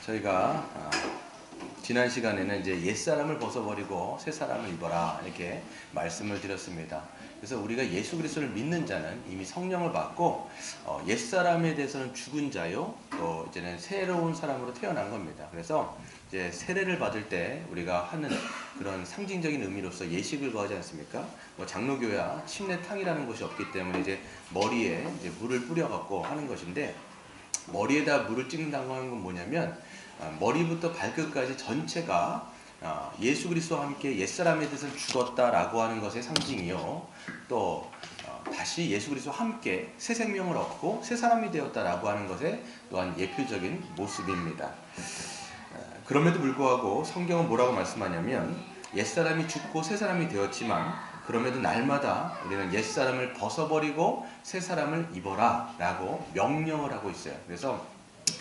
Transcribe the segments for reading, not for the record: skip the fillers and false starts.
저희가 지난 시간에는 이제 옛사람을 벗어버리고 새사람을 입어라 이렇게 말씀을 드렸습니다. 그래서 우리가 예수 그리스도를 믿는 자는 이미 성령을 받고 옛사람에 대해서는 죽은 자요, 또 이제는 새로운 사람으로 태어난 겁니다. 그래서 이제 세례를 받을 때 우리가 하는 그런 상징적인 의미로서 예식을 거하지 않습니까? 뭐 장로교야 침례탕이라는 것이 없기 때문에 이제 머리에 이제 물을 뿌려갖고 하는 것인데, 머리에다 물을 찍는다고 하는 건 뭐냐면 머리부터 발끝까지 전체가 예수 그리스도와 함께 옛사람에 대해서 죽었다라고 하는 것의 상징이요, 또 다시 예수 그리스도와 함께 새 생명을 얻고 새 사람이 되었다라고 하는 것의 또한 예표적인 모습입니다. 그럼에도 불구하고 성경은 뭐라고 말씀하냐면, 옛사람이 죽고 새 사람이 되었지만 그럼에도 날마다 우리는 옛사람을 벗어버리고 새 사람을 입어라 라고 명령을 하고 있어요. 그래서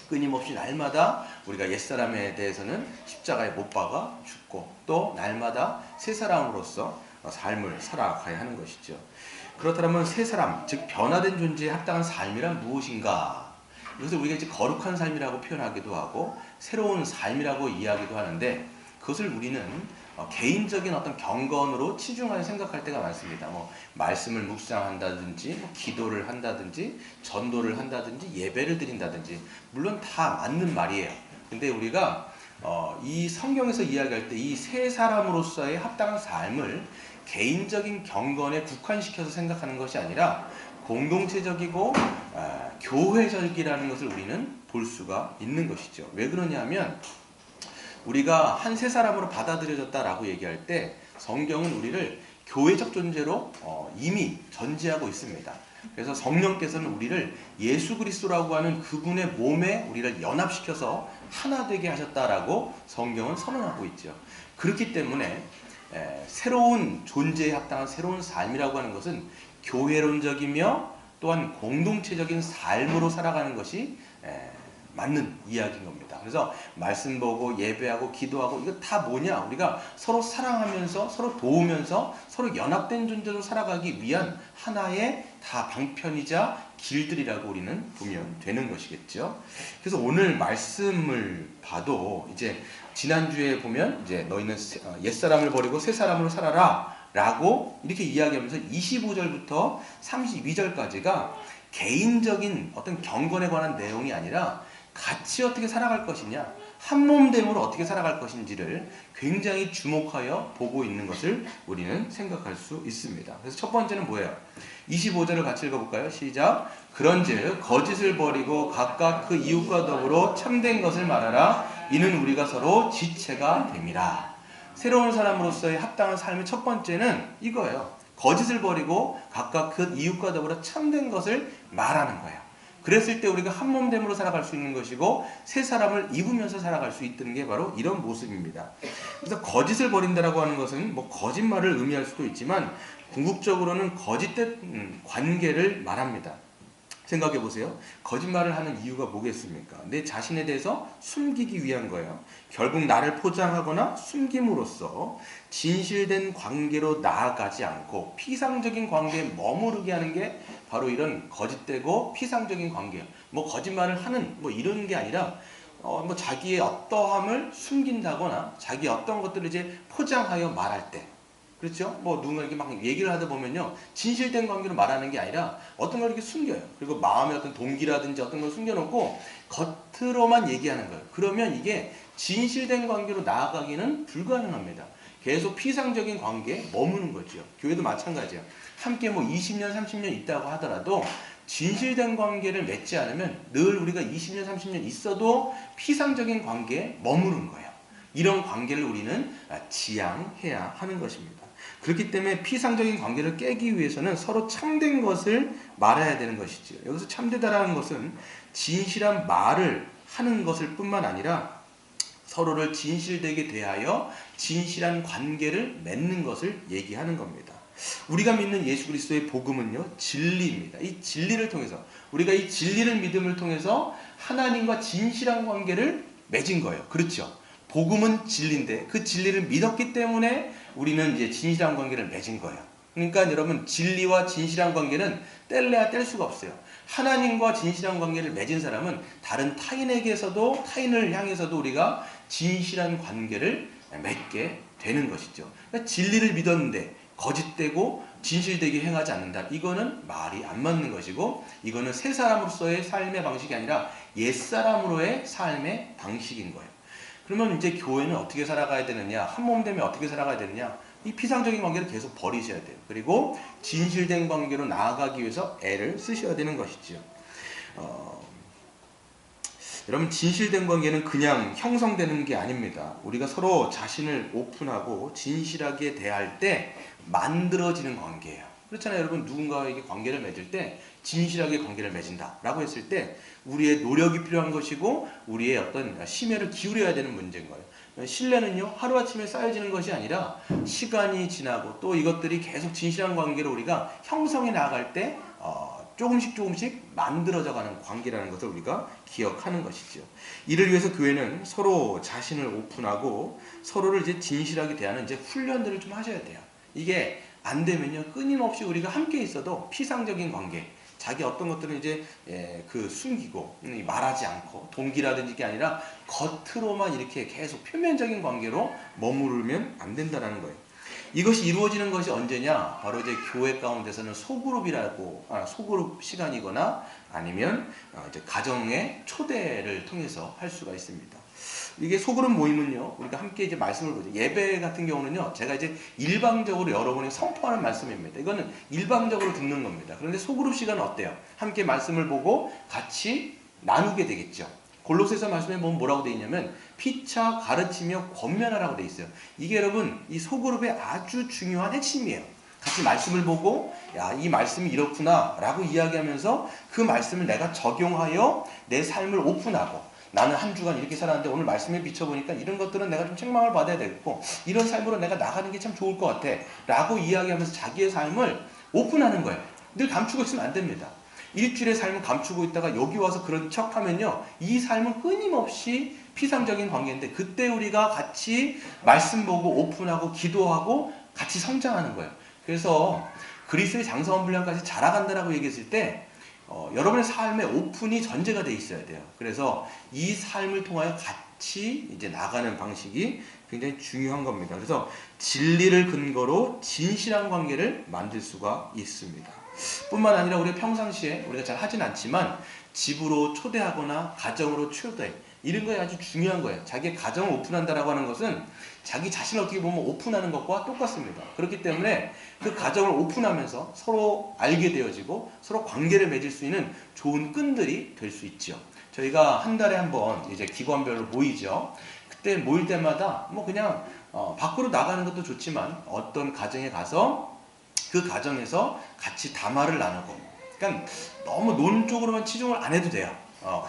끊임없이 날마다 우리가 옛사람에 대해서는 십자가에 못 박아 죽고, 또 날마다 새 사람으로서 삶을 살아가야 하는 것이죠. 그렇다면 새 사람, 즉 변화된 존재에 합당한 삶이란 무엇인가? 이것을 우리가 이제 거룩한 삶이라고 표현하기도 하고 새로운 삶이라고 이야기도 하는데, 그것을 우리는 개인적인 어떤 경건으로 치중하여 생각할 때가 많습니다. 말씀을 묵상한다든지, 기도를 한다든지, 전도를 한다든지, 예배를 드린다든지, 물론 다 맞는 말이에요. 근데 우리가 이 성경에서 이야기할 때 이 새 사람으로서의 합당한 삶을 개인적인 경건에 국한시켜서 생각하는 것이 아니라 공동체적이고 교회적이라는 것을 우리는 볼 수가 있는 것이죠. 왜 그러냐면, 우리가 한 새 사람으로 받아들여졌다라고 얘기할 때 성경은 우리를 교회적 존재로 이미 전제하고 있습니다. 그래서 성령께서는 우리를 예수 그리스도라고 하는 그분의 몸에 우리를 연합시켜서 하나 되게 하셨다라고 성경은 선언하고 있죠. 그렇기 때문에 새로운 존재에 합당한 새로운 삶이라고 하는 것은 교회론적이며 또한 공동체적인 삶으로 살아가는 것이 맞는 이야기인 겁니다. 그래서 말씀 보고 예배하고 기도하고 이거 다 뭐냐? 우리가 서로 사랑하면서 서로 도우면서 서로 연합된 존재로 살아가기 위한 하나의 다 방편이자 길들이라고 우리는 보면 되는 것이겠죠. 그래서 오늘 말씀을 봐도 이제 지난주에 보면 이제 너희는 옛사람을 버리고 새 사람으로 살아라 라고 이렇게 이야기하면서 25절부터 32절까지가 개인적인 어떤 경건에 관한 내용이 아니라 같이 어떻게 살아갈 것이냐, 한몸됨으로 어떻게 살아갈 것인지를 굉장히 주목하여 보고 있는 것을 우리는 생각할 수 있습니다. 그래서 첫 번째는 뭐예요? 25절을 같이 읽어볼까요? 시작. 그런즉 거짓을 버리고 각각 그 이웃과 더불어 참된 것을 말하라. 이는 우리가 서로 지체가 됨이라. 새로운 사람으로서의 합당한 삶의 첫 번째는 이거예요. 거짓을 버리고 각각 그 이웃과 더불어 참된 것을 말하는 거예요. 그랬을 때 우리가 한몸됨으로 살아갈 수 있는 것이고 새 사람을 입으면서 살아갈 수 있다는 게 바로 이런 모습입니다. 그래서 거짓을 버린다라고 하는 것은 거짓말을 의미할 수도 있지만 궁극적으로는 거짓된 관계를 말합니다. 생각해 보세요. 거짓말을 하는 이유가 뭐겠습니까? 내 자신에 대해서 숨기기 위한 거예요. 결국 나를 포장하거나 숨김으로써 진실된 관계로 나아가지 않고 피상적인 관계에 머무르게 하는 게 바로 이런 거짓되고 피상적인 관계예요. 거짓말을 하는 이런 게 아니라 자기의 어떠함을 숨긴다거나 자기 어떤 것들을 이제 포장하여 말할 때, 그렇죠? 누군가 이렇게 막 얘기를 하다 보면요, 진실된 관계로 말하는 게 아니라 어떤 걸 이렇게 숨겨요. 그리고 마음의 어떤 동기라든지 어떤 걸 숨겨놓고 겉으로만 얘기하는 거예요. 그러면 이게 진실된 관계로 나아가기는 불가능합니다. 계속 피상적인 관계에 머무는 거죠. 교회도 마찬가지예요. 함께 20년, 30년 있다고 하더라도 진실된 관계를 맺지 않으면 늘 우리가 20년, 30년 있어도 피상적인 관계에 머무는 거예요. 이런 관계를 우리는 지향해야 하는 것입니다. 그렇기 때문에 피상적인 관계를 깨기 위해서는 서로 참된 것을 말해야 되는 것이죠. 여기서 참되다라는 것은 진실한 말을 하는 것을 뿐만 아니라 서로를 진실되게 대하여 진실한 관계를 맺는 것을 얘기하는 겁니다. 우리가 믿는 예수 그리스도의 복음은요, 진리입니다. 이 진리를 통해서, 우리가 이 진리를 믿음을 통해서 하나님과 진실한 관계를 맺은 거예요. 그렇죠? 복음은 진리인데 그 진리를 믿었기 때문에 우리는 이제 진실한 관계를 맺은 거예요. 그러니까 여러분 진리와 진실한 관계는 뗄래야 뗄 수가 없어요. 하나님과 진실한 관계를 맺은 사람은 다른 타인에게서도 타인을 향해서도 우리가 진실한 관계를 맺게 되는 것이죠. 그러니까 진리를 믿었는데 거짓되고 진실되게 행하지 않는다. 이거는 말이 안 맞는 것이고 이거는 새 사람으로서의 삶의 방식이 아니라 옛 사람으로의 삶의 방식인 거예요. 그러면 이제 교회는 어떻게 살아가야 되느냐? 한 몸 되면 어떻게 살아가야 되느냐? 이 피상적인 관계를 계속 버리셔야 돼요. 그리고 진실된 관계로 나아가기 위해서 애를 쓰셔야 되는 것이죠. 여러분 진실된 관계는 그냥 형성되는 게 아닙니다. 우리가 서로 자신을 오픈하고 진실하게 대할 때 만들어지는 관계예요. 그렇잖아요. 여러분 누군가에게 관계를 맺을 때 진실하게 관계를 맺은다 라고 했을 때 우리의 노력이 필요한 것이고 우리의 어떤 심혈을 기울여야 되는 문제인 거예요. 신뢰는요 하루아침에 쌓여지는 것이 아니라 시간이 지나고 또 이것들이 계속 진실한 관계로 우리가 형성해 나갈 때 조금씩 만들어져가는 관계라는 것을 우리가 기억하는 것이죠. 이를 위해서 교회는 서로 자신을 오픈하고 서로를 이제 진실하게 대하는 이제 훈련들을 좀 하셔야 돼요. 이게 안 되면요 끊임없이 우리가 함께 있어도 피상적인 관계, 자기 어떤 것들은 이제 숨기고 말하지 않고 동기라든지 게 아니라 겉으로만 이렇게 계속 표면적인 관계로 머무르면 안 된다는 거예요. 이것이 이루어지는 것이 언제냐? 바로 이제 교회 가운데서는 소그룹 시간이거나 아니면 이제 가정의 초대를 통해서 할 수가 있습니다. 이게 소그룹 모임은요, 우리가 함께 이제 말씀을 보죠. 예배 같은 경우는요, 제가 이제 일방적으로 여러분에게 선포하는 말씀입니다. 이거는 일방적으로 듣는 겁니다. 그런데 소그룹 시간은 어때요? 함께 말씀을 보고 같이 나누게 되겠죠. 골로새서 말씀에 보면 뭐라고 되어 있냐면 피차 가르치며 권면하라고 되어 있어요. 이게 여러분 이 소그룹의 아주 중요한 핵심이에요. 같이 말씀을 보고 야, 이 말씀이 이렇구나 라고 이야기하면서 그 말씀을 내가 적용하여 내 삶을 오픈하고 나는 한 주간 이렇게 살았는데 오늘 말씀에 비춰보니까 이런 것들은 내가 좀 책망을 받아야 되겠고 이런 삶으로 내가 나가는 게 참 좋을 것 같아 라고 이야기하면서 자기의 삶을 오픈하는 거예요. 늘 감추고 있으면 안 됩니다. 일주일의 삶을 감추고 있다가 여기 와서 그런 척 하면요 이 삶은 끊임없이 피상적인 관계인데 그때 우리가 같이 말씀 보고 오픈하고 기도하고 같이 성장하는 거예요. 그래서 그리스도의 장성한 분량까지 자라간다라고 얘기했을 때 여러분의 삶에 오픈이 전제가 돼 있어야 돼요. 그래서 이 삶을 통하여 같이 이제 나가는 방식이 굉장히 중요한 겁니다. 그래서 진리를 근거로 진실한 관계를 만들 수가 있습니다. 뿐만 아니라 우리가 평상시에 우리가 잘 하진 않지만 집으로 초대하거나 가정으로 초대 이런 거에 아주 중요한 거예요. 자기의 가정을 오픈한다라고 하는 것은 자기 자신을 어떻게 보면 오픈하는 것과 똑같습니다. 그렇기 때문에 그 가정을 오픈하면서 서로 알게 되어지고 서로 관계를 맺을 수 있는 좋은 끈들이 될 수 있죠. 저희가 한 달에 한 번 이제 기관별로 모이죠. 그때 모일 때마다 뭐 그냥 밖으로 나가는 것도 좋지만 어떤 가정에 가서 그 가정에서 같이 담화를 나누고 그러니까 너무 논 쪽으로만 치중을 안 해도 돼요.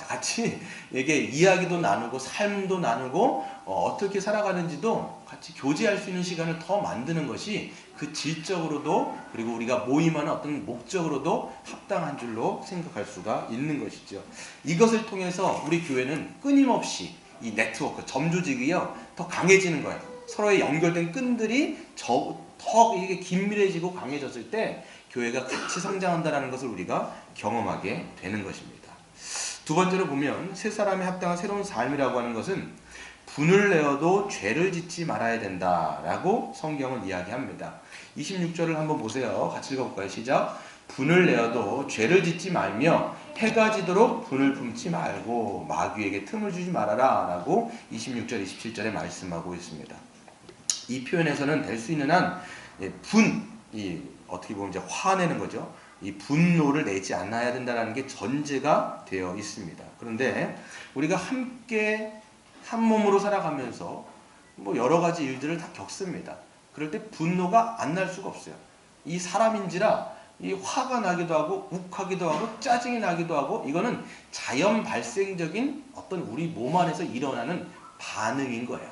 같이 이게 이야기도 나누고 삶도 나누고 어떻게 살아가는지도 같이 교제할 수 있는 시간을 더 만드는 것이 그 질적으로도 그리고 우리가 모임하는 어떤 목적으로도 합당한 줄로 생각할 수가 있는 것이죠. 이것을 통해서 우리 교회는 끊임없이 이 네트워크, 점조직이요 더 강해지는 거예요. 서로의 연결된 끈들이 더 이게 긴밀해지고 강해졌을 때 교회가 같이 성장한다는 것을 우리가 경험하게 되는 것입니다. 두 번째로 보면 새 사람에 합당한 새로운 삶이라고 하는 것은 분을 내어도 죄를 짓지 말아야 된다라고 성경은 이야기합니다. 26절을 한번 보세요. 같이 읽어볼까요? 시작. 분을 내어도 죄를 짓지 말며 해가 지도록 분을 품지 말고 마귀에게 틈을 주지 말아라 라고 26절 27절에 말씀하고 있습니다. 이 표현에서는 될 수 있는 한 어떻게 보면 이제 화내는 거죠. 이 분노를 내지 않아야 된다는 게 전제가 되어 있습니다. 그런데 우리가 함께 한 몸으로 살아가면서 뭐 여러 가지 일들을 다 겪습니다. 그럴 때 분노가 안 날 수가 없어요. 이 사람인지라 이 화가 나기도 하고 욱하기도 하고 짜증이 나기도 하고 이거는 자연 발생적인 어떤 우리 몸 안에서 일어나는 반응인 거예요.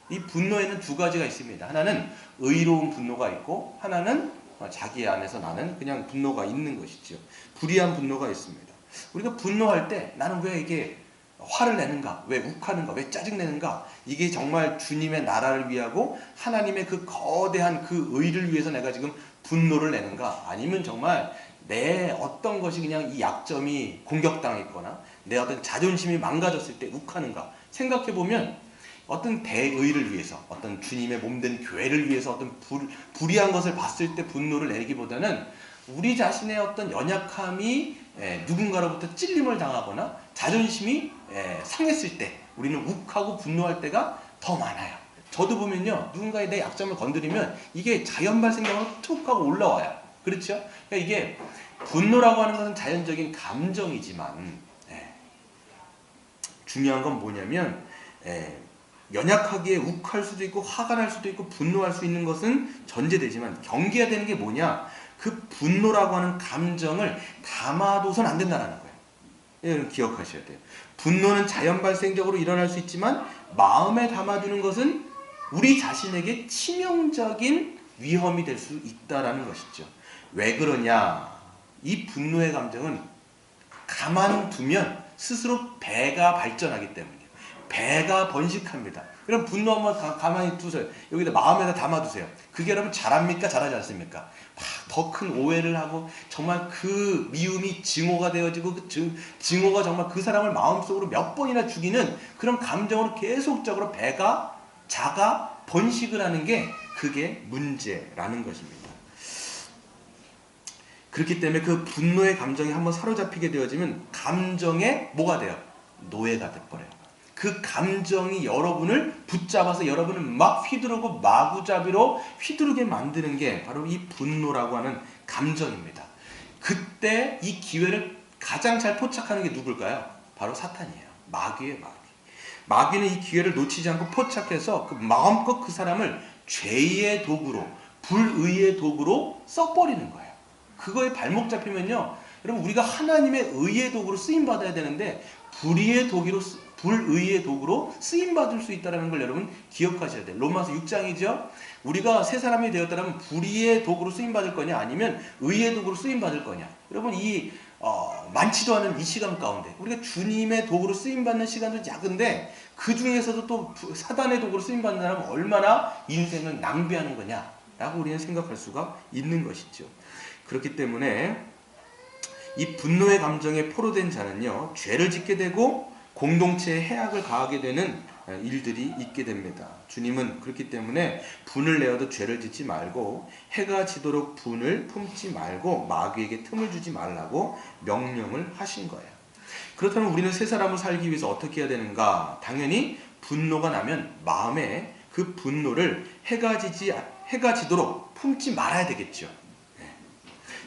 이 분노에는 두 가지가 있습니다. 하나는 의로운 분노가 있고 하나는 자기 안에서 나는 그냥 분노가 있는 것이죠. 불의한 분노가 있습니다. 우리가 분노할 때 나는 왜 이게 화를 내는가? 왜 욱하는가? 왜 짜증내는가? 이게 정말 주님의 나라를 위하고 하나님의 그 거대한 그 의를 위해서 내가 지금 분노를 내는가? 아니면 정말 내 어떤 것이 그냥 이 약점이 공격당했거나 내 어떤 자존심이 망가졌을 때 욱하는가? 생각해보면 어떤 대의를 위해서, 어떤 주님의 몸된 교회를 위해서 어떤 불의한 것을 봤을 때 분노를 내기보다는 우리 자신의 어떤 연약함이 누군가로부터 찔림을 당하거나 자존심이 상했을 때 우리는 욱하고 분노할 때가 더 많아요. 저도 보면요, 누군가의 내 약점을 건드리면 이게 자연 발생적으로 툭 하고 올라와요. 그렇죠? 그러니까 이게 분노라고 하는 것은 자연적인 감정이지만 중요한 건 뭐냐면 연약하기에 욱할 수도 있고 화가 날 수도 있고 분노할 수 있는 것은 전제되지만 경계해야 되는 게 뭐냐? 그 분노라고 하는 감정을 담아둬선 안 된다는 거예요. 이건 기억하셔야 돼요. 분노는 자연 발생적으로 일어날 수 있지만 마음에 담아두는 것은 우리 자신에게 치명적인 위험이 될 수 있다는 것이죠. 왜 그러냐? 이 분노의 감정은 가만두면 스스로 배가 발전하기 때문이에요. 배가 번식합니다. 여러분 분노 한번 가만히 두세요. 여기다 마음에다 담아두세요. 그게 여러분 잘합니까? 잘하지 않습니까? 더 큰 오해를 하고 정말 그 미움이 증오가 되어지고 그 증오가 정말 그 사람을 마음속으로 몇 번이나 죽이는 그런 감정으로 계속적으로 배가 자가 번식을 하는 게 그게 문제라는 것입니다. 그렇기 때문에 그 분노의 감정이 한번 사로잡히게 되어지면 감정에 뭐가 돼요? 노예가 돼버려요. 그 감정이 여러분을 붙잡아서 여러분을 막 휘두르고 마구잡이로 휘두르게 만드는 게 바로 이 분노라고 하는 감정입니다. 그때 이 기회를 가장 잘 포착하는 게 누굴까요? 바로 사탄이에요. 마귀예요, 마귀. 마귀는 이 기회를 놓치지 않고 포착해서 그 마음껏 그 사람을 죄의 도구로, 불의의 도구로 써버리는 거예요. 그거에 발목 잡히면요, 여러분 우리가 하나님의 의의 도구로 쓰임 받아야 되는데 불의의 도구로 쓰임 받을 수 있다는 걸 여러분 기억하셔야 돼요. 로마서 6장이죠. 우리가 새 사람이 되었다면 불의의 도구로 쓰임 받을 거냐, 아니면 의의 도구로 쓰임 받을 거냐. 여러분 이 많지도 않은 이 시간 가운데 우리가 주님의 도구로 쓰임 받는 시간도 작은데 그 중에서도 또 사단의 도구로 쓰임 받는다면 얼마나 인생을 낭비하는 거냐라고 우리는 생각할 수가 있는 것이죠. 그렇기 때문에 이 분노의 감정에 포로된 자는요, 죄를 짓게 되고 공동체에 해악을 가하게 되는 일들이 있게 됩니다. 주님은 그렇기 때문에 분을 내어도 죄를 짓지 말고 해가 지도록 분을 품지 말고 마귀에게 틈을 주지 말라고 명령을 하신 거예요. 그렇다면 우리는 새 사람을 살기 위해서 어떻게 해야 되는가? 당연히 분노가 나면 마음에 그 분노를 해가 지도록 품지 말아야 되겠죠.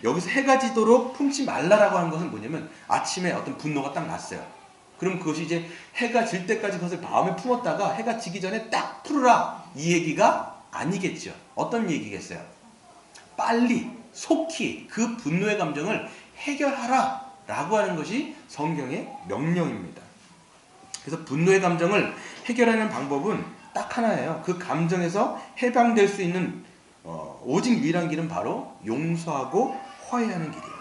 여기서 해가 지도록 품지 말라라고 하는 것은 뭐냐면 아침에 어떤 분노가 딱 났어요. 그럼 그것이 이제 해가 질 때까지 그것을 마음에 품었다가 해가 지기 전에 딱 풀어라, 이 얘기가 아니겠죠. 어떤 얘기겠어요? 빨리 속히 그 분노의 감정을 해결하라 라고 하는 것이 성경의 명령입니다. 그래서 분노의 감정을 해결하는 방법은 딱 하나예요. 그 감정에서 해방될 수 있는 오직 유일한 길은 바로 용서하고 화해하는 길이에요.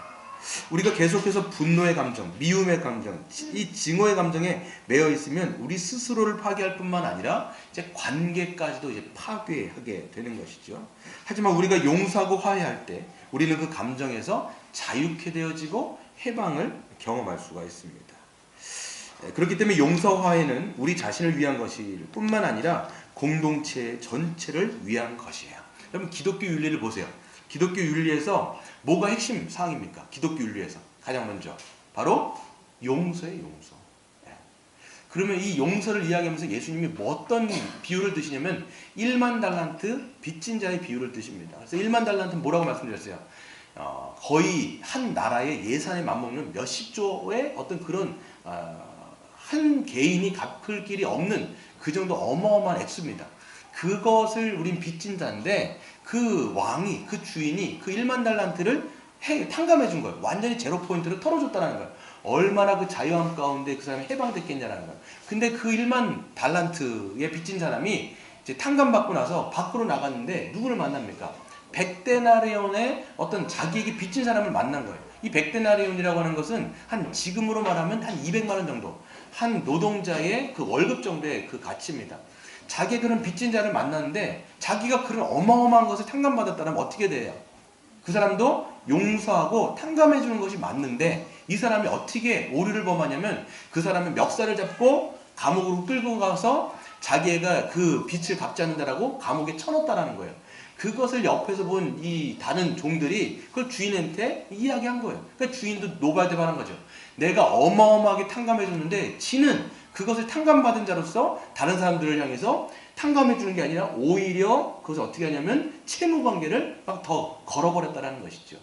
우리가 계속해서 분노의 감정, 미움의 감정, 이 증오의 감정에 매여 있으면 우리 스스로를 파괴할 뿐만 아니라 이제 관계까지도 이제 파괴하게 되는 것이죠. 하지만 우리가 용서하고 화해할 때 우리는 그 감정에서 자유케 되어지고 해방을 경험할 수가 있습니다. 그렇기 때문에 용서와 화해는 우리 자신을 위한 것일 뿐만 아니라 공동체 전체를 위한 것이에요. 여러분 기독교 윤리를 보세요. 기독교 윤리에서 뭐가 핵심 사항입니까? 기독교 윤리에서 가장 먼저 바로 용서예요. 용서. 그러면 이 용서를 이야기하면서 예수님이 어떤 비유를 드시냐면 1만 달란트 빚진 자의 비유를 드십니다. 그래서 1만 달란트는 뭐라고 말씀드렸어요? 거의 한 나라의 예산에 맞먹는 몇십조의 어떤 그런 한 개인이 갚을 길이 없는 그 정도 어마어마한 액수입니다. 그것을 우린 빚진 자인데 그 왕이, 그 주인이 그 1만 달란트를 탕감해 준 거예요. 완전히 제로 포인트를 털어줬다는 거예요. 얼마나 그 자유함 가운데 그 사람이 해방됐겠냐는 거예요. 근데 그 1만 달란트에 빚진 사람이 이제 탕감받고 나서 밖으로 나갔는데 누구를 만납니까? 100데나리온의 어떤 자기에게 빚진 사람을 만난 거예요. 이 100데나리온이라고 하는 것은 한 지금으로 말하면 한 200만 원 정도, 한 노동자의 그 월급 정도의 그 가치입니다. 자기의 그런 빚진 자를 만났는데 자기가 그런 어마어마한 것을 탕감받았다면 어떻게 돼요? 그 사람도 용서하고 탕감해 주는 것이 맞는데 이 사람이 어떻게 오류를 범하냐면 그 사람의 멱살을 잡고 감옥으로 끌고 가서 자기가 그 빚을 갚지 않는다라고 감옥에 쳐넣었다라는 거예요. 그것을 옆에서 본 이 다른 종들이 그걸 주인한테 이야기한 거예요. 그러니까 주인도 노발대발한 거죠. 내가 어마어마하게 탕감해 줬는데 지는 그것을 탕감받은 자로서 다른 사람들을 향해서 탕감해 주는 게 아니라 오히려 그것을 어떻게 하냐면 채무 관계를 막 더 걸어버렸다라는 것이죠.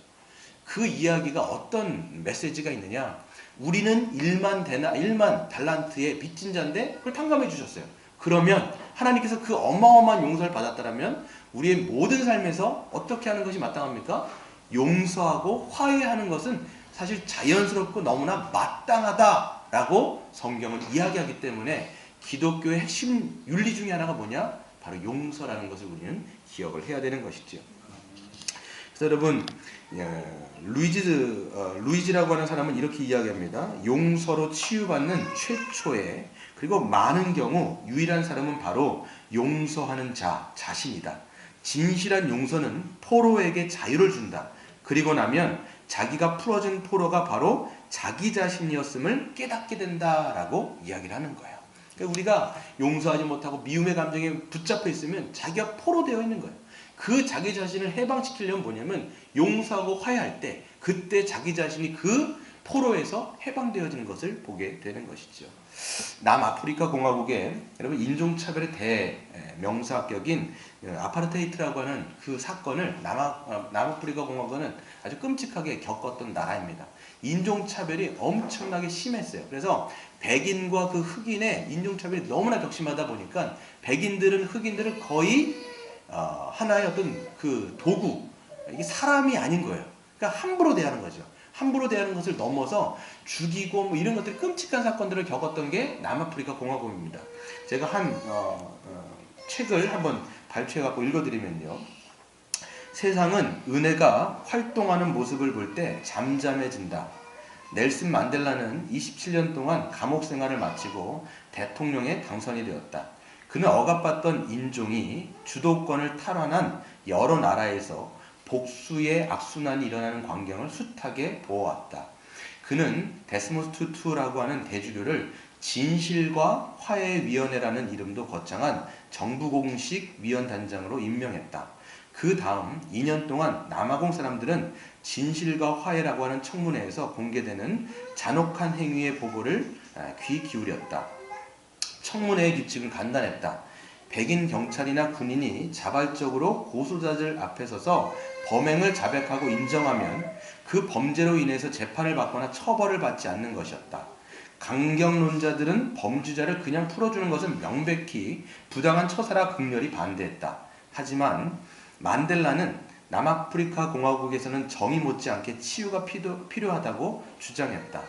그 이야기가 어떤 메시지가 있느냐? 우리는 1만 달란트의 빚진 자인데 그걸 탕감해 주셨어요. 그러면 하나님께서 그 어마어마한 용서를 받았다면 우리의 모든 삶에서 어떻게 하는 것이 마땅합니까? 용서하고 화해하는 것은 사실 자연스럽고 너무나 마땅하다라고 성경은 이야기하기 때문에 기독교의 핵심 윤리 중에 하나가 뭐냐? 바로 용서라는 것을 우리는 기억을 해야 되는 것이죠. 그래서 여러분, 루이지라고 하는 사람은 이렇게 이야기합니다. 용서로 치유받는 최초의 그리고 많은 경우 유일한 사람은 바로 용서하는 자 자신이다. 진실한 용서는 포로에게 자유를 준다. 그리고 나면 자기가 풀어준 포로가 바로 자기 자신이었음을 깨닫게 된다라고 이야기를 하는 거예요. 그러니까 우리가 용서하지 못하고 미움의 감정에 붙잡혀 있으면 자기가 포로되어 있는 거예요. 그 자기 자신을 해방시키려면 뭐냐면 용서하고 화해할 때 그때 자기 자신이 그 포로에서 해방되어지는 것을 보게 되는 것이죠. 남아프리카 공화국의 여러분 인종차별의 대명사격인 아파르테이트라고 하는 그 사건을 남아프리카 공화국은 아주 끔찍하게 겪었던 나라입니다. 인종차별이 엄청나게 심했어요. 그래서 백인과 그 흑인의 인종차별이 너무나 격심하다 보니까 백인들은 흑인들을 거의 하나의 어떤 그 도구, 이게 사람이 아닌 거예요. 그러니까 함부로 대하는 거죠. 함부로 대하는 것을 넘어서 죽이고 뭐 이런 것들이 끔찍한 사건들을 겪었던 게 남아프리카 공화국입니다. 제가 책을 한번 발췌해갖고 읽어드리면요. 세상은 은혜가 활동하는 모습을 볼 때 잠잠해진다. 넬슨 만델라는 27년 동안 감옥 생활을 마치고 대통령에 당선이 되었다. 그는 억압받던 인종이 주도권을 탈환한 여러 나라에서 복수의 악순환이 일어나는 광경을 숱하게 보아왔다. 그는 데스모스 투투라고 하는 대주교를 진실과 화해위원회라는 이름도 거창한 정부 공식 위원단장으로 임명했다. 그 다음 2년 동안 남아공 사람들은 진실과 화해라고 하는 청문회에서 공개되는 잔혹한 행위의 보고를 귀 기울였다. 청문회의 규칙은 간단했다. 백인 경찰이나 군인이 자발적으로 고소자들 앞에 서서 범행을 자백하고 인정하면 그 범죄로 인해서 재판을 받거나 처벌을 받지 않는 것이었다. 강경론자들은 범죄자를 그냥 풀어주는 것은 명백히 부당한 처사라 극렬히 반대했다. 하지만 만델라는 남아프리카 공화국에서는 정의 못지않게 치유가 필요하다고 주장했다.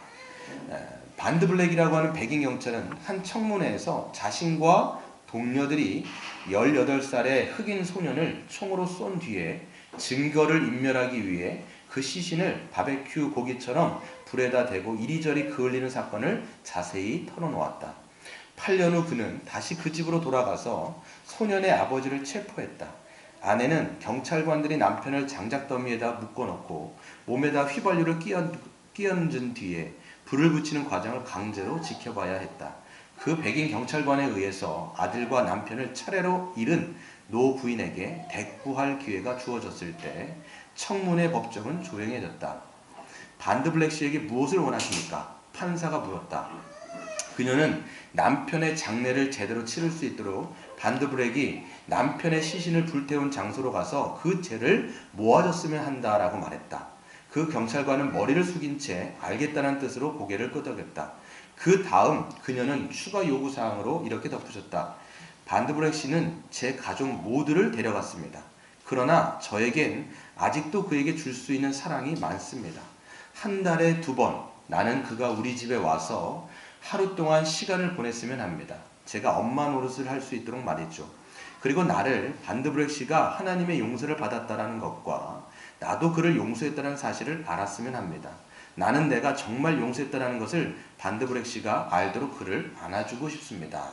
반드블랙이라고 하는 백인 경찰은 한 청문회에서 자신과 동료들이 18살의 흑인 소년을 총으로 쏜 뒤에 증거를 인멸하기 위해 그 시신을 바베큐 고기처럼 불에다 대고 이리저리 그을리는 사건을 자세히 털어놓았다. 8년 후 그는 다시 그 집으로 돌아가서 소년의 아버지를 체포했다. 아내는 경찰관들이 남편을 장작더미에다 묶어놓고 몸에다 휘발유를 끼얹은 뒤에 불을 붙이는 과정을 강제로 지켜봐야 했다. 그 백인 경찰관에 의해서 아들과 남편을 차례로 잃은 노 부인에게 대꾸할 기회가 주어졌을 때 청문회 법정은 조용해졌다. 반드블랙 씨에게 무엇을 원하십니까? 판사가 물었다. 그녀는 남편의 장례를 제대로 치를 수 있도록 반드블랙이 남편의 시신을 불태운 장소로 가서 그 죄를 모아줬으면 한다라고 말했다. 그 경찰관은 머리를 숙인 채 알겠다는 뜻으로 고개를 끄덕였다. 그 다음 그녀는 추가 요구사항으로 이렇게 덧붙였다. 반드블랙 씨는 제 가족 모두를 데려갔습니다. 그러나 저에겐 아직도 그에게 줄 수 있는 사랑이 많습니다. 한 달에 2번 나는 그가 우리 집에 와서 하루 동안 시간을 보냈으면 합니다. 제가 엄마 노릇을 할 수 있도록 말이죠. 그리고 나를 반드블랙 씨가 하나님의 용서를 받았다는 것과 나도 그를 용서했다는 사실을 알았으면 합니다. 나는 내가 정말 용서했다는 것을 반드블랙 씨가 알도록 그를 안아주고 싶습니다.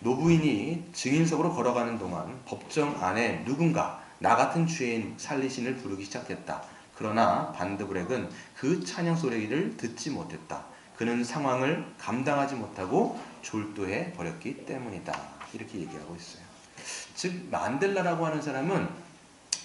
노부인이 증인석으로 걸어가는 동안 법정 안에 누군가 나 같은 죄인 살리신을 부르기 시작했다. 그러나 반드브렉은 그 찬양 소리를 듣지 못했다. 그는 상황을 감당하지 못하고 졸도해 버렸기 때문이다. 이렇게 얘기하고 있어요. 즉 만델라라고 하는 사람은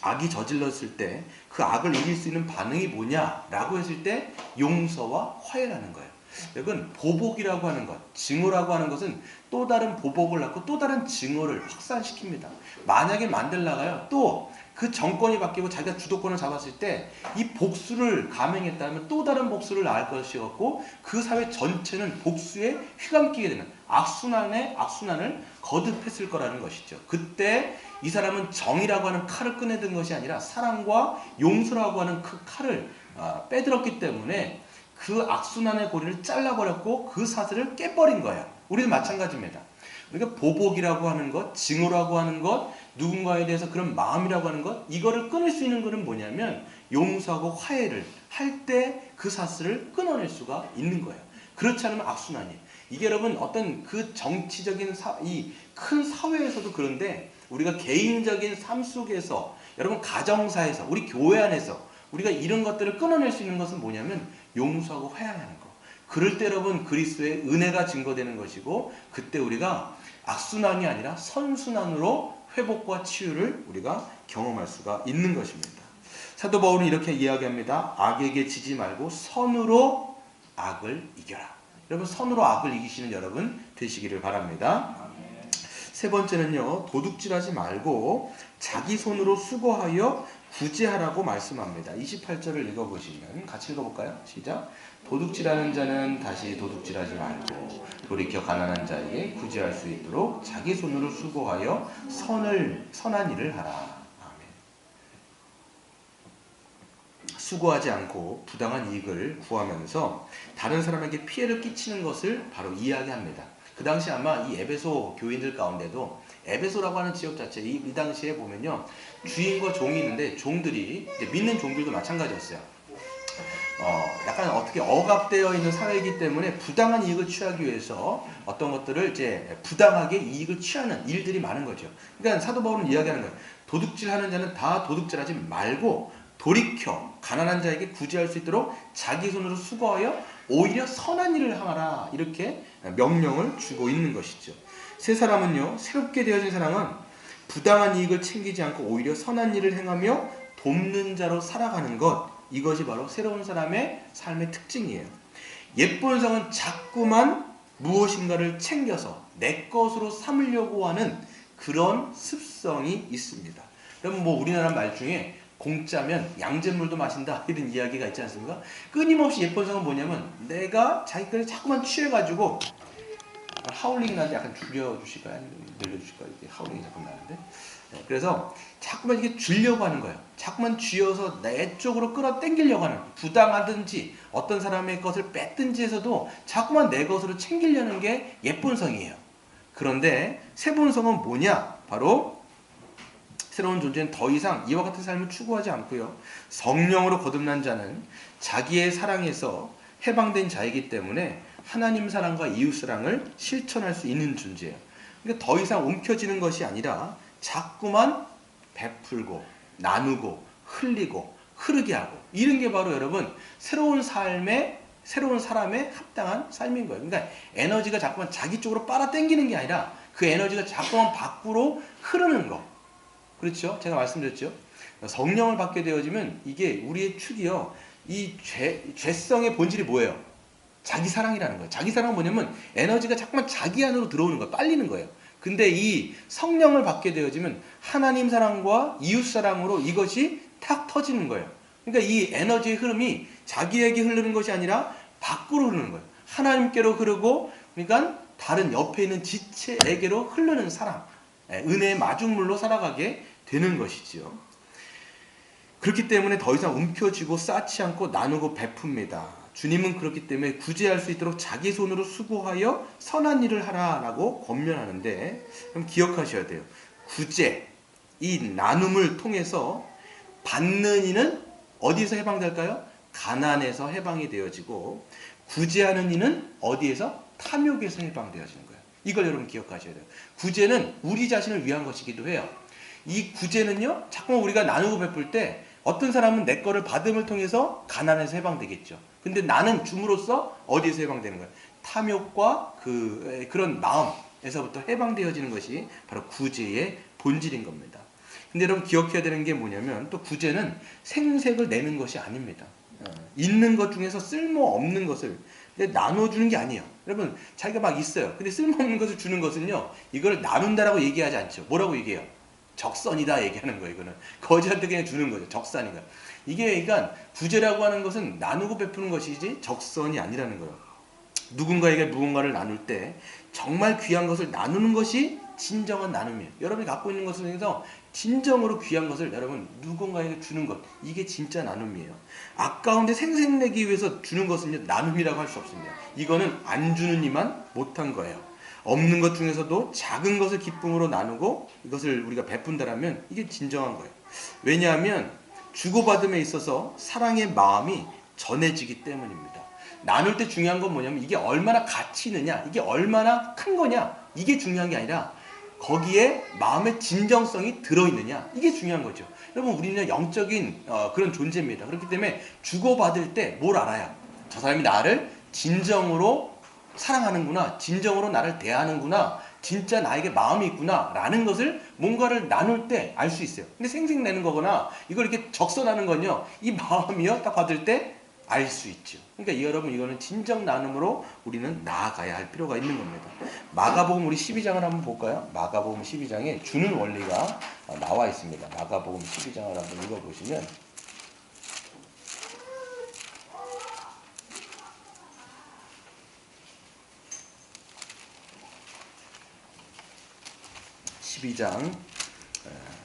악이 저질렀을 때 그 악을 이길 수 있는 반응이 뭐냐라고 했을 때 용서와 화해라는 거예요. 여러분 보복이라고 하는 것, 증오라고 하는 것은 또 다른 보복을 낳고 또 다른 증오를 확산시킵니다. 만약에 만델라가요 또 그 정권이 바뀌고 자기가 주도권을 잡았을 때 이 복수를 감행했다면 또 다른 복수를 낳을 것이었고 그 사회 전체는 복수에 휘감기게 되는 악순환을 거듭했을 거라는 것이죠. 그때 이 사람은 정의라고 하는 칼을 꺼내든 것이 아니라 사랑과 용서라고 하는 그 칼을 빼들었기 때문에 그 악순환의 고리를 잘라버렸고 그 사슬을 깨버린 거예요. 우리도 마찬가지입니다. 우리가 보복이라고 하는 것, 증오라고 하는 것, 누군가에 대해서 그런 마음이라고 하는 것, 이거를 끊을 수 있는 것은 뭐냐면 용서하고 화해를 할 때 그 사슬을 끊어낼 수가 있는 거예요. 그렇지 않으면 악순환이에요. 이게 여러분 어떤 그 정치적인 이 큰 사회에서도 그런데 우리가 개인적인 삶 속에서 여러분 가정사에서 우리 교회 안에서 우리가 이런 것들을 끊어낼 수 있는 것은 뭐냐면 용서하고 화해하는 거. 그럴 때 여러분 그리스도의 은혜가 증거되는 것이고 그때 우리가 악순환이 아니라 선순환으로 회복과 치유를 우리가 경험할 수가 있는 것입니다. 사도 바울은 이렇게 이야기합니다. 악에게 지지 말고 선으로 악을 이겨라. 여러분 선으로 악을 이기시는 여러분 되시기를 바랍니다. 세 번째는요. 도둑질하지 말고 자기 손으로 수고하여 구제하라고 말씀합니다. 28절을 읽어보시면 같이 읽어볼까요? 시작. 도둑질하는 자는 다시 도둑질하지 말고 돌이켜 가난한 자에게 구제할 수 있도록 자기 손으로 수고하여 선한 일을 하라. 아멘. 수고하지 않고 부당한 이익을 구하면서 다른 사람에게 피해를 끼치는 것을 바로 이야기합니다. 그 당시 아마 이 에베소 교인들 가운데도 에베소라고 하는 지역 자체 이 당시에 보면요 주인과 종이 있는데 종들이 이제 믿는 종들도 마찬가지였어요. 약간 어떻게 억압되어 있는 사회이기 때문에 부당한 이익을 취하기 위해서 어떤 것들을 이제 부당하게 이익을 취하는 일들이 많은 거죠. 그러니까 사도 바울은 이야기하는 거예요. 도둑질하는 자는 다 도둑질하지 말고 돌이켜 가난한 자에게 구제할 수 있도록 자기 손으로 수고하여 오히려 선한 일을 하라 이렇게 명령을 주고 있는 것이죠. 새 사람은요 새롭게 되어진 사람은 부당한 이익을 챙기지 않고 오히려 선한 일을 행하며 돕는 자로 살아가는 것 이것이 바로 새로운 사람의 삶의 특징이에요. 옛 본성은 자꾸만 무엇인가를 챙겨서 내 것으로 삼으려고 하는 그런 습성이 있습니다. 여러분 뭐 우리나라 말 중에 공짜면 양잿물도 마신다 이런 이야기가 있지 않습니까? 끊임없이 옛 본성은 뭐냐면 내가 자기 거를 자꾸만 취해가지고 하울링이 나는데 약간 줄여주실까요? 아니면 늘려주실까요? 이게 하울링이 자꾸 나는데 그래서 자꾸만 이게 주려고 하는 거예요. 자꾸만 쥐어서 내 쪽으로 끌어당기려고 하는 부당하든지 어떤 사람의 것을 뺐든지 해서도 자꾸만 내 것으로 챙기려는 게 옛 본성이에요. 그런데 새 본성은 뭐냐? 바로 새로운 존재는 더 이상 이와 같은 삶을 추구하지 않고요. 성령으로 거듭난 자는 자기의 사랑에서 해방된 자이기 때문에 하나님 사랑과 이웃 사랑을 실천할 수 있는 존재예요. 그러니까 더 이상 움켜쥐는 것이 아니라 자꾸만 베풀고 나누고 흘리고 흐르게 하고 이런 게 바로 여러분 새로운 사람의 합당한 삶인 거예요. 그러니까 에너지가 자꾸만 자기 쪽으로 빨아당기는 게 아니라 그 에너지가 자꾸만 밖으로 흐르는 거. 그렇죠? 제가 말씀드렸죠. 성령을 받게 되어지면 이게 우리의 축이요. 이 죄성의 본질이 뭐예요? 자기 사랑이라는 거예요. 자기 사랑은 뭐냐면 에너지가 자꾸만 자기 안으로 들어오는 거예요. 빨리는 거예요. 근데 이 성령을 받게 되어지면 하나님 사랑과 이웃 사랑으로 이것이 탁 터지는 거예요. 그러니까 이 에너지의 흐름이 자기에게 흐르는 것이 아니라 밖으로 흐르는 거예요. 하나님께로 흐르고 그러니까 다른 옆에 있는 지체에게로 흐르는 사랑. 은혜의 마중물로 살아가게 되는 것이지요. 그렇기 때문에 더 이상 움켜쥐고 쌓지 않고 나누고 베풉니다. 주님은 그렇기 때문에 구제할 수 있도록 자기 손으로 수고하여 선한 일을 하라라고 권면하는데 그럼 기억하셔야 돼요. 구제, 이 나눔을 통해서 받는 이는 어디에서 해방될까요? 가난에서 해방이 되어지고 구제하는 이는 어디에서? 탐욕에서 해방되어지는 거예요. 이걸 여러분 기억하셔야 돼요. 구제는 우리 자신을 위한 것이기도 해요. 이 구제는요, 자꾸 우리가 나누고 베풀 때 어떤 사람은 내 거를 받음을 통해서 가난에서 해방되겠죠. 근데 나는 줌으로써 어디에서 해방되는 거예요? 탐욕과 그런 마음에서부터 해방되어지는 것이 바로 구제의 본질인 겁니다. 근데 여러분 기억해야 되는 게 뭐냐면, 또 구제는 생색을 내는 것이 아닙니다. 있는 것 중에서 쓸모없는 것을 나눠주는 게 아니에요. 여러분, 자기가 막 있어요. 근데 쓸모없는 것을 주는 것은요, 이걸 나눈다라고 얘기하지 않죠. 뭐라고 얘기해요? 적선이다 얘기하는 거예요. 이거는 거지한테 그냥 주는 거죠. 적산이가. 이게 그러니까 구제라고 하는 것은 나누고 베푸는 것이지 적선이 아니라는 거예요. 누군가에게 무언가를 나눌 때 정말 귀한 것을 나누는 것이 진정한 나눔이에요. 여러분이 갖고 있는 것을 통해서 진정으로 귀한 것을 여러분 누군가에게 주는 것, 이게 진짜 나눔이에요. 아까운데 생색내기 위해서 주는 것은 나눔이라고 할 수 없습니다. 이거는 안 주는 이만 못한 거예요. 없는 것 중에서도 작은 것을 기쁨으로 나누고 이것을 우리가 베푼다라면 이게 진정한 거예요. 왜냐하면 주고받음에 있어서 사랑의 마음이 전해지기 때문입니다. 나눌 때 중요한 건 뭐냐면 이게 얼마나 가치 있느냐, 이게 얼마나 큰 거냐, 이게 중요한 게 아니라 거기에 마음의 진정성이 들어있느냐, 이게 중요한 거죠. 여러분, 우리는 영적인 그런 존재입니다. 그렇기 때문에 주고받을 때 뭘 알아야, 저 사람이 나를 진정으로 사랑하는구나, 진정으로 나를 대하는구나, 진짜 나에게 마음이 있구나 라는 것을 뭔가를 나눌 때 알 수 있어요. 근데 생색내는 거거나 이걸 이렇게 적선하는 건요, 이 마음이요 딱 받을 때 알 수 있죠. 그러니까 여러분, 이거는 진정 나눔으로 우리는 나아가야 할 필요가 있는 겁니다. 마가복음 우리 12장을 한번 볼까요? 마가복음 12장에 주는 원리가 나와 있습니다. 마가복음 12장을 한번 읽어보시면 12장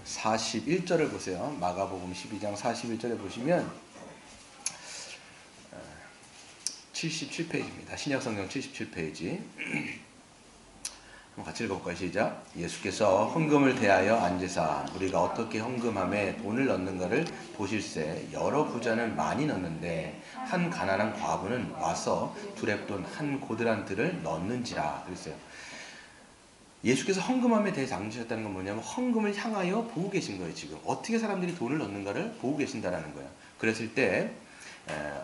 41절을 보세요. 마가복음 12장 41절에 보시면 77페이지입니다. 신약성경 77페이지. 한번 같이 읽어볼까요? 시작. 예수께서 헌금을 대하여 앉으사 우리가 어떻게 헌금함에 돈을 넣는가를 보실세. 여러 부자는 많이 넣는데 한 가난한 과부는 와서 두렙돈 한 고드란트를 넣는지라 그랬어요. 예수께서 헌금함에 대해서 앉으셨다는 건 뭐냐면 헌금을 향하여 보고 계신 거예요. 지금 어떻게 사람들이 돈을 넣는가를 보고 계신다는 거예요. 그랬을 때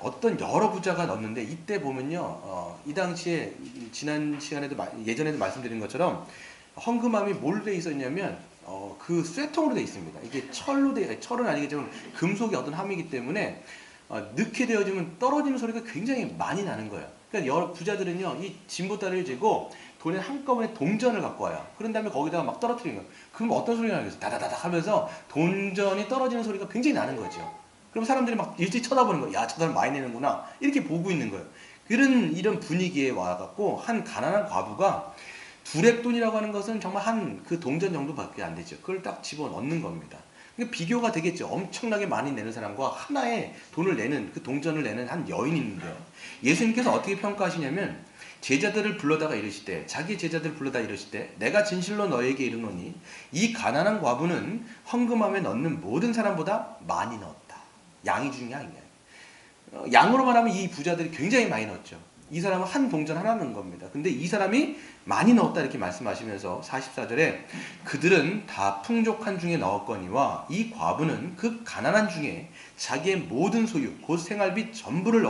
어떤 여러 부자가 넣는데, 이때 보면요, 이 당시에 지난 시간에도 예전에도 말씀드린 것처럼 헌금함이 뭘로 돼 있었냐면 그 쇠통으로 돼 있습니다. 이게 철은 아니겠지만 금속의 어떤 함이기 때문에 넣게 되어지면 떨어지는 소리가 굉장히 많이 나는 거예요. 그러니까 여러 부자들은요, 이 진보다리를 쥐고 돈에 한꺼번에 동전을 갖고 와요. 그런 다음에 거기다가 막 떨어뜨리는 거예요. 그럼 어떤 소리가 나겠어요? 다다다닥 하면서 동전이 떨어지는 소리가 굉장히 나는 거죠. 그럼 사람들이 막 일찍 쳐다보는 거예요. 야, 저 사람 많이 내는구나. 이렇게 보고 있는 거예요. 이런 분위기에 와갖고 한 가난한 과부가 두렙돈이라고 하는 것은 정말 한 그 동전 정도밖에 안 되죠. 그걸 딱 집어넣는 겁니다. 그러니까 비교가 되겠죠. 엄청나게 많이 내는 사람과 하나의 돈을 내는, 그 동전을 내는 한 여인이 있는데, 예수님께서 어떻게 평가하시냐면 제자들을 불러다가 이르시되, 자기 제자들을 불러다 이르시되, 내가 진실로 너에게 이르노니 이 가난한 과부는 헌금함에 넣는 모든 사람보다 많이 넣었다. 양이 중요한 게 아니에요. 양으로 말하면 이 부자들이 굉장히 많이 넣었죠. 이 사람은 한 동전 하나 넣은 겁니다. 근데 이 사람이 많이 넣었다 이렇게 말씀하시면서 44절에 그들은 다 풍족한 중에 넣었거니와 이 과부는 그 가난한 중에 자기의 모든 소유 곧 생활비 전부를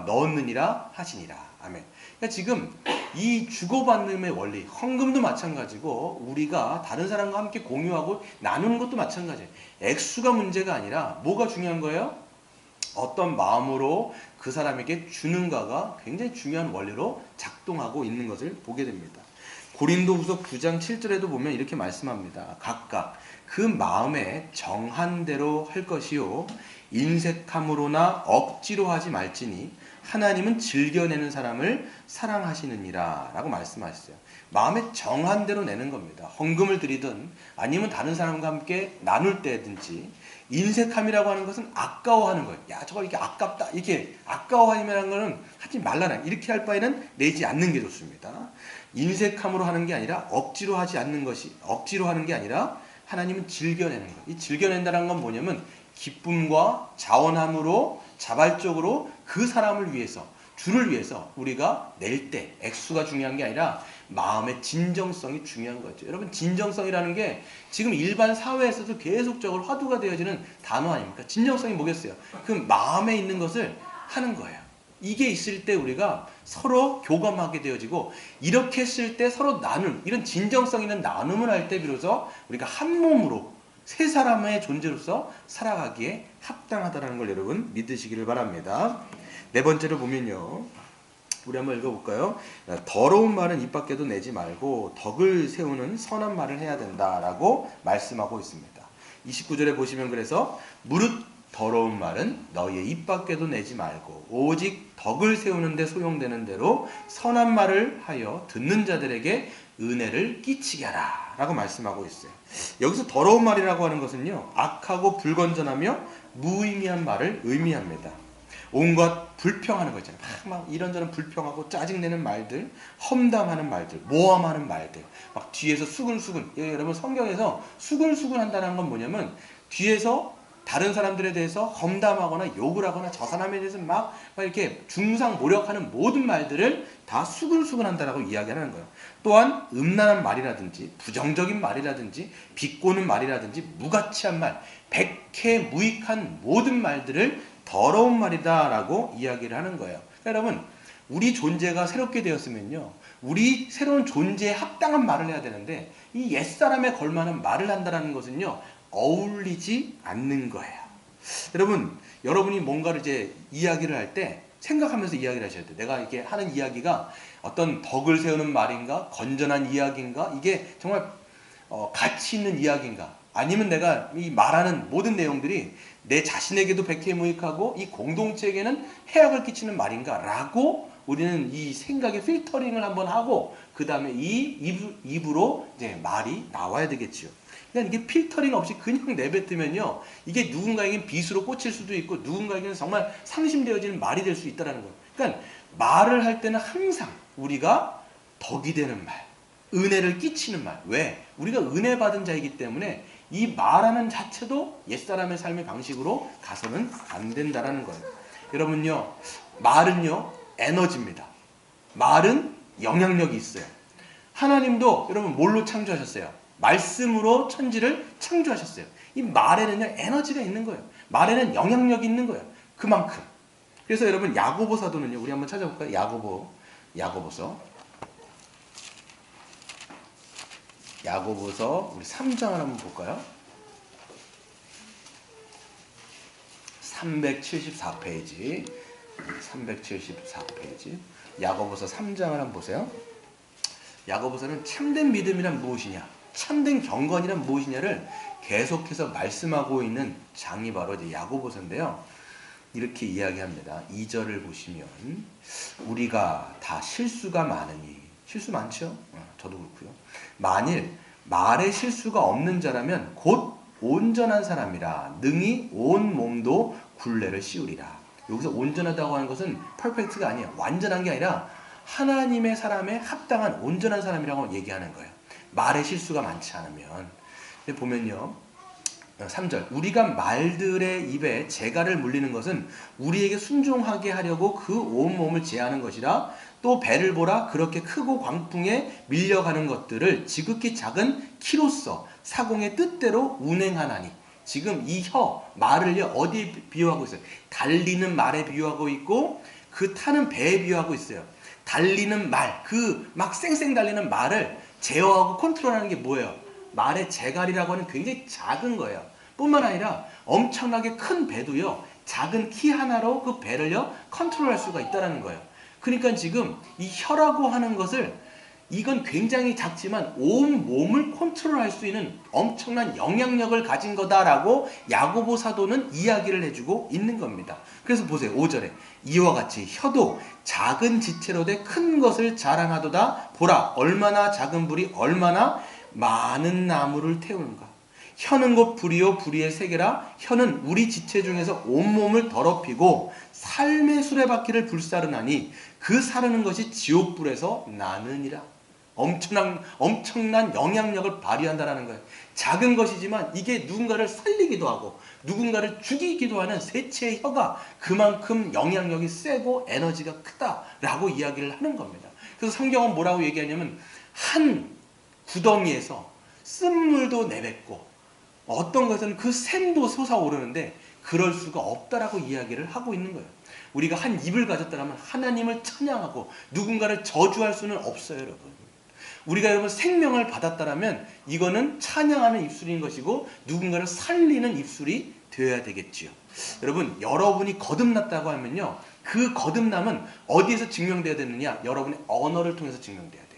넣었느니라 하시니라. 아멘. 그러니까 지금 이 주고받음의 원리, 헌금도 마찬가지고 우리가 다른 사람과 함께 공유하고 나누는 것도 마찬가지예요. 액수가 문제가 아니라 뭐가 중요한 거예요? 어떤 마음으로 그 사람에게 주는가가 굉장히 중요한 원리로 작동하고 있는 것을 보게 됩니다. 고린도후서 9장 7절에도 보면 이렇게 말씀합니다. 각각 그 마음에 정한 대로 할 것이요 인색함으로나 억지로 하지 말지니 하나님은 즐겨내는 사람을 사랑하시느니라 라고 말씀하셨어요. 마음에 정한 대로 내는 겁니다. 헌금을 드리든 아니면 다른 사람과 함께 나눌 때든지. 인색함이라고 하는 것은 아까워하는 거예요. 야, 저거 이렇게 아깝다. 이렇게 아까워하는 거는 하지 말라는, 이렇게 할 바에는 내지 않는 게 좋습니다. 인색함으로 하는 게 아니라 억지로 하는 게 아니라 하나님은 즐겨내는 거예요. 이 즐겨낸다는 건 뭐냐면 기쁨과 자원함으로 자발적으로 그 사람을 위해서, 주를 위해서 우리가 낼 때 액수가 중요한 게 아니라 마음의 진정성이 중요한 거죠. 여러분, 진정성이라는 게 지금 일반 사회에서도 계속적으로 화두가 되어지는 단어 아닙니까? 진정성이 뭐겠어요? 그 마음에 있는 것을 하는 거예요. 이게 있을 때 우리가 서로 교감하게 되어지고, 이렇게 했을 때 서로 나눔, 이런 진정성 있는 나눔을 할 때 비로소 우리가 한 몸으로 세 사람의 존재로서 살아가기에 합당하다는 걸 여러분 믿으시기를 바랍니다. 네 번째로 보면요, 우리 한번 읽어볼까요? 더러운 말은 입 밖에도 내지 말고 덕을 세우는 선한 말을 해야 된다라고 말씀하고 있습니다. 29절에 보시면, 그래서 무릇 더러운 말은 너희의 입 밖에도 내지 말고 오직 덕을 세우는 데 소용되는 대로 선한 말을 하여 듣는 자들에게 은혜를 끼치게 하라 라고 말씀하고 있어요. 여기서 더러운 말이라고 하는 것은요, 악하고 불건전하며 무의미한 말을 의미합니다. 온갖 불평하는 거 있잖아요. 막 이런저런 불평하고 짜증내는 말들, 험담하는 말들, 모함하는 말들, 막 뒤에서 수근수근. 여러분, 성경에서 수근수근 한다는 건 뭐냐면, 뒤에서 다른 사람들에 대해서 험담하거나 욕을 하거나 저 사람에 대해서 막 이렇게 중상모략하는 모든 말들을 다 수근수근 한다라고 이야기하는 거예요. 또한 음란한 말이라든지 부정적인 말이라든지 비꼬는 말이라든지 무가치한 말, 백해무익한 모든 말들을 더러운 말이다라고 이야기를 하는 거예요. 그러니까 여러분, 우리 존재가 새롭게 되었으면요, 우리 새로운 존재에 합당한 말을 해야 되는데, 이 옛사람에 걸만한 말을 한다는 것은요, 어울리지 않는 거예요. 여러분이 뭔가를 이제 이야기를 할 때 생각하면서 이야기를 하셔야 돼요. 내가 이렇게 하는 이야기가 어떤 덕을 세우는 말인가, 건전한 이야기인가, 이게 정말 가치 있는 이야기인가, 아니면 내가 이 말하는 모든 내용들이 내 자신에게도 백해무익하고 이 공동체에게는 해악을 끼치는 말인가 라고 우리는 이 생각의 필터링을 한번 하고, 그 다음에 이 입으로 이제 말이 나와야 되겠지요. 그냥 이게 필터링 없이 그냥 내뱉으면요, 이게 누군가에겐 비수로 꽂힐 수도 있고 누군가에게는 정말 상심되어지는 말이 될 수 있다는 거예요. 그러니까 말을 할 때는 항상 우리가 덕이 되는 말, 은혜를 끼치는 말. 왜? 우리가 은혜 받은 자이기 때문에 이 말하는 자체도 옛사람의 삶의 방식으로 가서는 안 된다라는 거예요. 여러분요, 말은요 에너지입니다. 말은 영향력이 있어요. 하나님도 여러분 뭘로 창조하셨어요? 말씀으로 천지를 창조하셨어요. 이 말에는요 에너지가 있는 거예요. 말에는 영향력이 있는 거예요. 그만큼. 그래서 여러분, 야고보 사도는요, 우리 한번 찾아볼까요? 야고보서 우리 3장을 한번 볼까요? 374페이지 야고보서 3장을 한번 보세요. 야고보서는 참된 믿음이란 무엇이냐, 참된 경건이란 무엇이냐를 계속해서 말씀하고 있는 장이 바로 이제 야고보서인데요. 이렇게 이야기합니다. 2절을 보시면, 우리가 다 실수가 많으니, 실수 많죠? 저도 그렇고요. 만일 말에 실수가 없는 자라면 곧 온전한 사람이라 능히 온 몸도 굴레를 씌우리라. 여기서 온전하다고 하는 것은 퍼펙트가 아니에요. 완전한 게 아니라 하나님의 사람에 합당한 온전한 사람이라고 얘기하는 거예요. 말에 실수가 많지 않으면. 근데 보면요, 3절, 우리가 말들의 입에 재갈을 물리는 것은 우리에게 순종하게 하려고 그 온몸을 제하는 것이라. 또 배를 보라, 그렇게 크고 광풍에 밀려가는 것들을 지극히 작은 키로서 사공의 뜻대로 운행하나니. 지금 이 말을요, 어디에 비유하고 있어요? 달리는 말에 비유하고 있고, 그 타는 배에 비유하고 있어요. 달리는 말, 그 막 쌩쌩 달리는 말을 제어하고 컨트롤하는 게 뭐예요? 말의 재갈이라고 하는 굉장히 작은 거예요. 뿐만 아니라 엄청나게 큰 배도요, 작은 키 하나로 그 배를요 컨트롤할 수가 있다는 거예요. 그러니까 지금 이 혀라고 하는 것을, 이건 굉장히 작지만 온 몸을 컨트롤할 수 있는 엄청난 영향력을 가진 거다라고 야고보 사도는 이야기를 해주고 있는 겁니다. 그래서 보세요, 5절에 이와 같이 혀도 작은 지체로 돼 큰 것을 자랑하도다. 보라, 얼마나 작은 불이 얼마나 많은 나무를 태우는가. 혀는 곧 불이요 불의의 세계라. 혀는 우리 지체 중에서 온몸을 더럽히고 삶의 수레바퀴를 불사르나니 그 사르는 것이 지옥불에서 나느니라. 엄청난 영향력을 발휘한다는 거예요. 작은 것이지만 이게 누군가를 살리기도 하고 누군가를 죽이기도 하는 세체의 혀가 그만큼 영향력이 세고 에너지가 크다라고 이야기를 하는 겁니다. 그래서 성경은 뭐라고 얘기하냐면, 한 구덩이에서 쓴물도 내뱉고 어떤 것은 그 샘도 솟아오르는데 그럴 수가 없다라고 이야기를 하고 있는 거예요. 우리가 한 입을 가졌다면 하나님을 찬양하고 누군가를 저주할 수는 없어요, 여러분. 우리가 여러분 생명을 받았다면 이거는 찬양하는 입술인 것이고 누군가를 살리는 입술이 되어야 되겠지요. 여러분, 여러분이 거듭났다고 하면요, 그 거듭남은 어디에서 증명되어야 되느냐? 여러분의 언어를 통해서 증명돼야 돼요.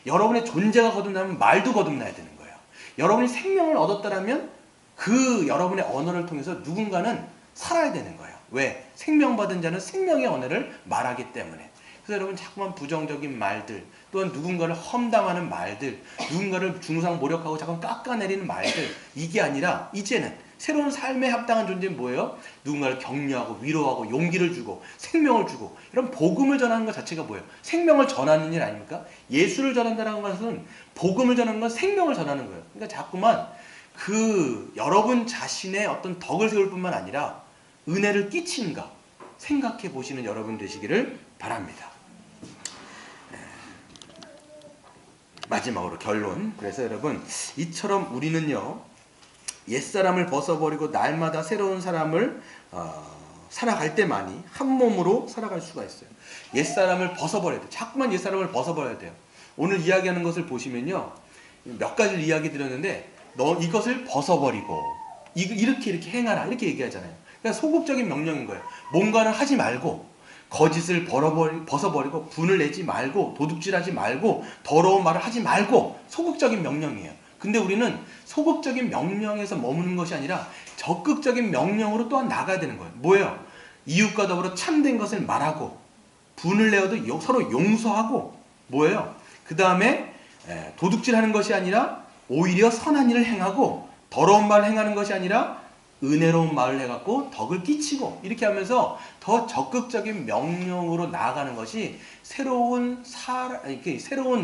여러분의 존재가 거듭나면 말도 거듭나야 되는 거예요. 여러분이 생명을 얻었다면 그 여러분의 언어를 통해서 누군가는 살아야 되는 거예요. 왜? 생명받은 자는 생명의 언어를 말하기 때문에. 그래서 여러분 자꾸만 부정적인 말들, 또한 누군가를 험담하는 말들, 누군가를 중상모략하고 자꾸 깎아내리는 말들, 이게 아니라 이제는 새로운 삶에 합당한 존재는 뭐예요? 누군가를 격려하고 위로하고 용기를 주고 생명을 주고 이런 복음을 전하는 것 자체가 뭐예요? 생명을 전하는 일 아닙니까? 예수를 전한다는 것은 복음을 전하는 건 생명을 전하는 거예요. 그러니까 자꾸만 그 여러분 자신의 어떤 덕을 세울 뿐만 아니라 은혜를 끼치는가 생각해 보시는 여러분 되시기를 바랍니다. 마지막으로 결론. 그래서 여러분, 이처럼 우리는요, 옛사람을 벗어버리고 날마다 새로운 사람을 살아갈 때만이 한 몸으로 살아갈 수가 있어요. 옛사람을 벗어버려야 돼요. 자꾸만 옛사람을 벗어버려야 돼요. 오늘 이야기하는 것을 보시면요, 몇 가지를 이야기 드렸는데 너 이것을 벗어버리고 이렇게 행하라 이렇게 얘기하잖아요. 그러니까 소극적인 명령인 거예요. 뭔가를 하지 말고 거짓을 벗어버리고 분을 내지 말고 도둑질하지 말고 더러운 말을 하지 말고 소극적인 명령이에요. 근데 우리는 소극적인 명령에서 머무는 것이 아니라 적극적인 명령으로 또한 나가야 되는 거예요. 뭐예요? 이웃과 더불어 참된 것을 말하고 분을 내어도 서로 용서하고 뭐예요? 그 다음에 도둑질하는 것이 아니라 오히려 선한 일을 행하고 더러운 말을 행하는 것이 아니라 은혜로운 말을 해갖고 덕을 끼치고 이렇게 하면서 더 적극적인 명령으로 나아가는 것이 새로운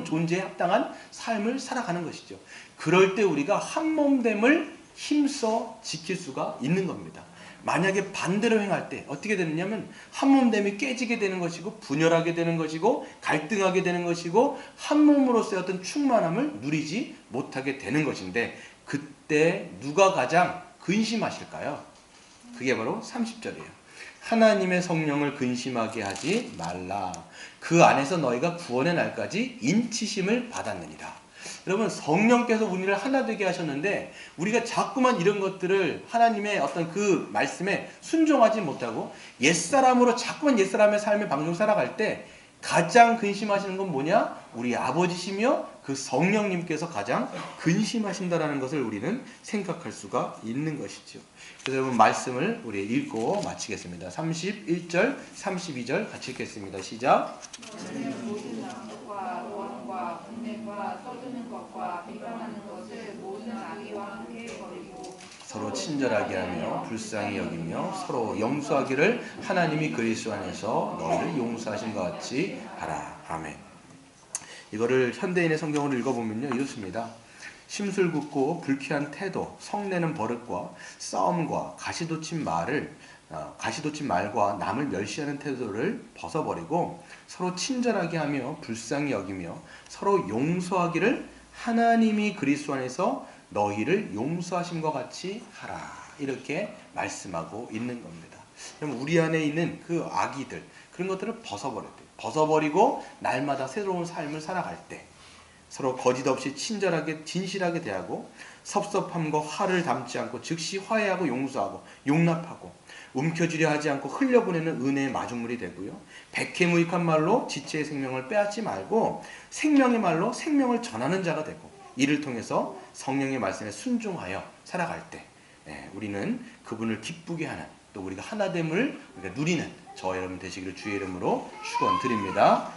존재에 합당한 삶을 살아가는 것이죠. 그럴 때 우리가 한몸됨을 힘써 지킬 수가 있는 겁니다. 만약에 반대로 행할 때 어떻게 되느냐면 한몸됨이 깨지게 되는 것이고 분열하게 되는 것이고 갈등하게 되는 것이고 한몸으로서의 어떤 충만함을 누리지 못하게 되는 것인데 그때 누가 가장 근심하실까요? 그게 바로 30절이에요. 하나님의 성령을 근심하게 하지 말라. 그 안에서 너희가 구원의 날까지 인치심을 받았느니라. 여러분, 성령께서 우리를 하나 되게 하셨는데 우리가 자꾸만 이런 것들을 하나님의 어떤 그 말씀에 순종하지 못하고 옛사람으로 자꾸만 옛사람의 삶의 방송 살아갈 때 가장 근심하시는 건 뭐냐? 우리 아버지시며 그 성령님께서 가장 근심하신다라는 것을 우리는 생각할 수가 있는 것이죠. 그래서 여러분 말씀을 우리 읽고 마치겠습니다. 31절, 32절 같이 읽겠습니다. 시작. 모든 낭독과 원과 분내과 떠드는 것과 비방하는 것을 모든 악의와 함께 버리고 서로 친절하게 하며 불쌍히 여기며 서로 용서하기를 하나님이 그리스도 안에서 너희를 용서하신 것 같이 하라. 아멘. 이거를 현대인의 성경으로 읽어보면요 이렇습니다. 심술궂고 불쾌한 태도, 성내는 버릇과 싸움과 가시돋친 말과 남을 멸시하는 태도를 벗어버리고 서로 친절하게 하며 불쌍히 여기며 서로 용서하기를 하나님이 그리스도 안에서 너희를 용서하신 것 같이 하라. 이렇게 말씀하고 있는 겁니다. 그럼 우리 안에 있는 그 악의들 그런 것들을 벗어버려야 돼요. 벗어버리고 날마다 새로운 삶을 살아갈 때 서로 거짓 없이 친절하게 진실하게 대하고 섭섭함과 화를 담지 않고 즉시 화해하고 용서하고 용납하고 움켜쥐려 하지 않고 흘려보내는 은혜의 마중물이 되고요. 백해무익한 말로 지체의 생명을 빼앗지 말고 생명의 말로 생명을 전하는 자가 되고 이를 통해서 성령의 말씀에 순종하여 살아갈 때 우리는 그분을 기쁘게 하는 또 우리가 하나됨을 우리가 누리는 저와 여러분 되시기를 주의 이름으로 축원드립니다.